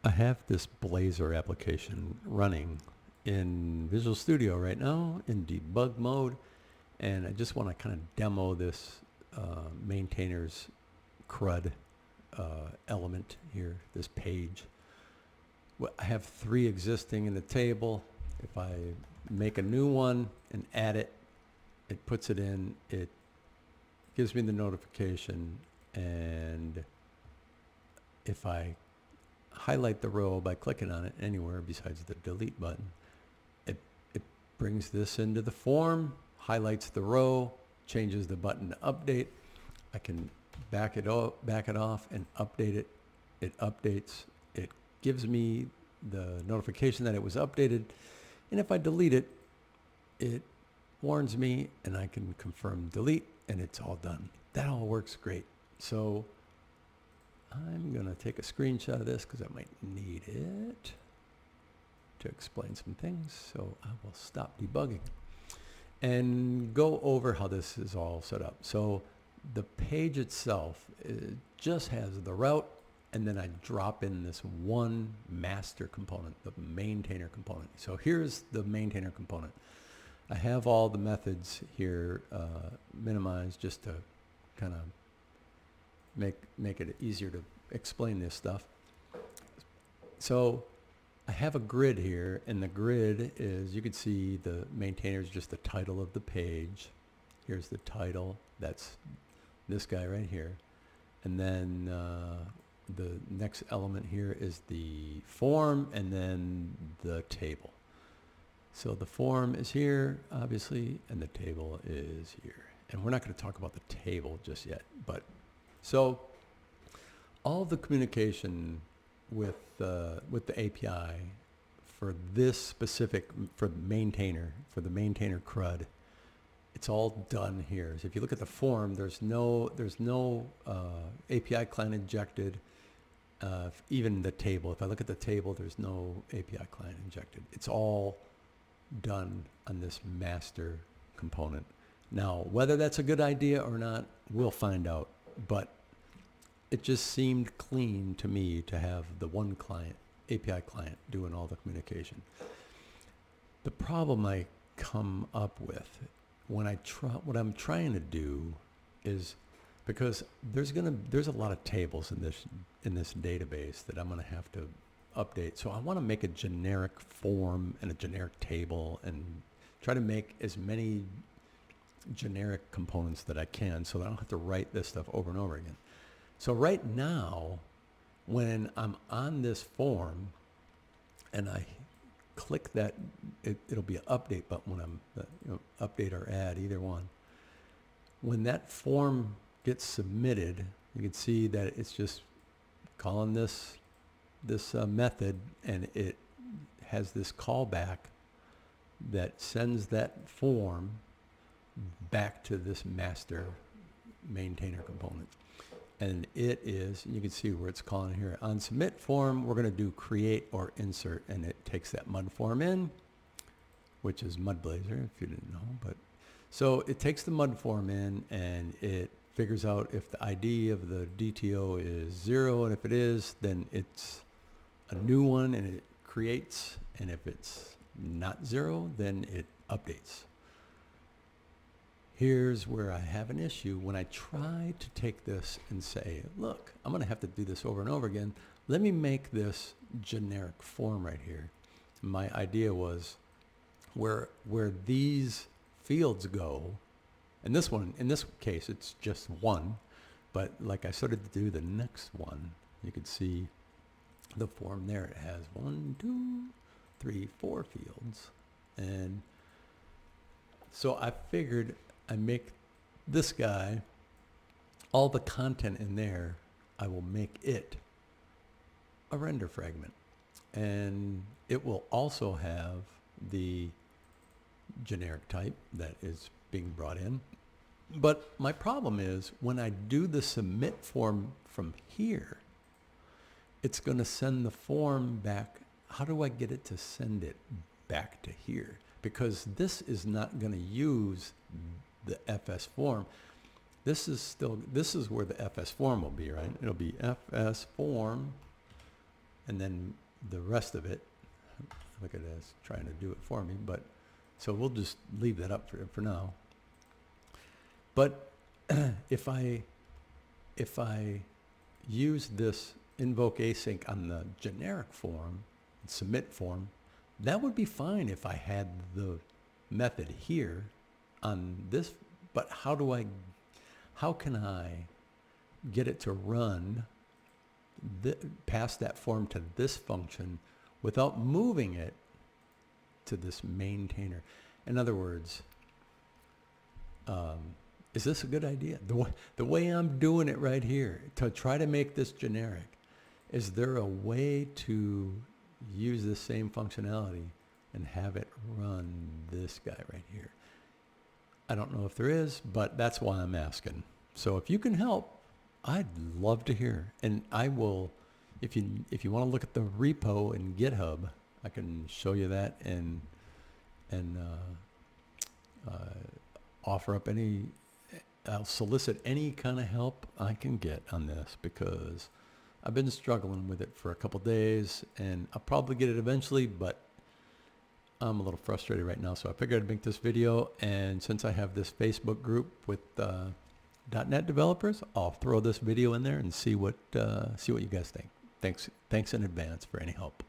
I have this Blazor application running in Visual Studio right now in debug mode, and I just want to kind of demo this maintainer's CRUD element here, this page. Well, I have 3 existing in the table. If I make a new one and add it, it puts it in, it gives me the notification, and if I highlight the row by clicking on it anywhere besides the delete button, it brings this into the form, highlights the row, changes the button to update. I can back it off and update it. It updates. It gives me the notification that it was updated, and if I delete it, it warns me, and I can confirm delete, and it's all done. That all works great. So I'm going to take a screenshot of this because I might need it to explain some things. So I will stop debugging and go over how this is all set up. So the page itself, it just has the route, and then I drop in this one master component, the maintainer component. So here's the maintainer component. I have all the methods here minimized just to kind of make it easier to explain this stuff. So I have a grid here, and the grid is, you can see the maintainer is just the title of the page. Here's the title. That's this guy right here. And then the next element here is the form, and then the table. So the form is here, obviously, and the table is here. And we're not going to talk about the table just yet, but so all the communication with the API for this specific, for the maintainer CRUD, it's all done here. So if you look at the form, there's no API client injected. Even the table, if I look at the table, there's no API client injected. It's all done on this master component. Now, whether that's a good idea or not, we'll find out. But it just seemed clean to me to have the one client, API client, doing all the communication. The problem I come up with when what I'm trying to do is, because there's a lot of tables in this database that I'm gonna have to update. So I want to make a generic form and a generic table and try to make as many generic components that I can, so that I don't have to write this stuff over and over again. So right now, when I'm on this form and I click that, it'll be an update button when I'm update or add, either one. When that form gets submitted, you can see that it's just calling this method, and it has this callback that sends that form back to this master maintainer component. And it is, you can see where it's calling here. On submit form, we're going to do create or insert, and it takes that MudForm in, which is MudBlazor, if you didn't know. But so it takes the MudForm in, and it figures out if the ID of the DTO is 0, and if it is, then it's a new one, and it creates, and if it's not 0, then it updates. Here's where I have an issue. When I try to take this and say, look, I'm going to have to do this over and over again. Let me make this generic form right here. My idea was where these fields go, and this one, in this case, it's just one, but like I started to do the next one, you could see the form there. It has 1, 2, 3, 4 fields. And so I figured I make this guy, all the content in there, I will make it a render fragment. And it will also have the generic type that is being brought in. But my problem is when I do the submit form from here, it's going to send the form back. How do I get it to send it back to here? Because this is not going to use the FS form. This is where the FS form will be, right? It'll be FS form, and then the rest of it, look at this, trying to do it for me, but so we'll just leave that up for now. But if I use this invoke async on the generic form, submit form, that would be fine if I had the method here on this, but how can I get it to run pass that form to this function without moving it to this maintainer? In other words, is this a good idea? The way I'm doing it right here to try to make this generic, is there a way to use the same functionality and have it run this guy right here? I don't know if there is, but that's why I'm asking. So if you can help, I'd love to hear. And I will, if you want to look at the repo in GitHub, I can show you that and offer up I'll solicit any kind of help I can get on this, because I've been struggling with it for a couple days, and I'll probably get it eventually, but I'm a little frustrated right now. So I figured I'd make this video, and since I have this Facebook group with .NET developers, I'll throw this video in there and see what you guys think. Thanks in advance for any help.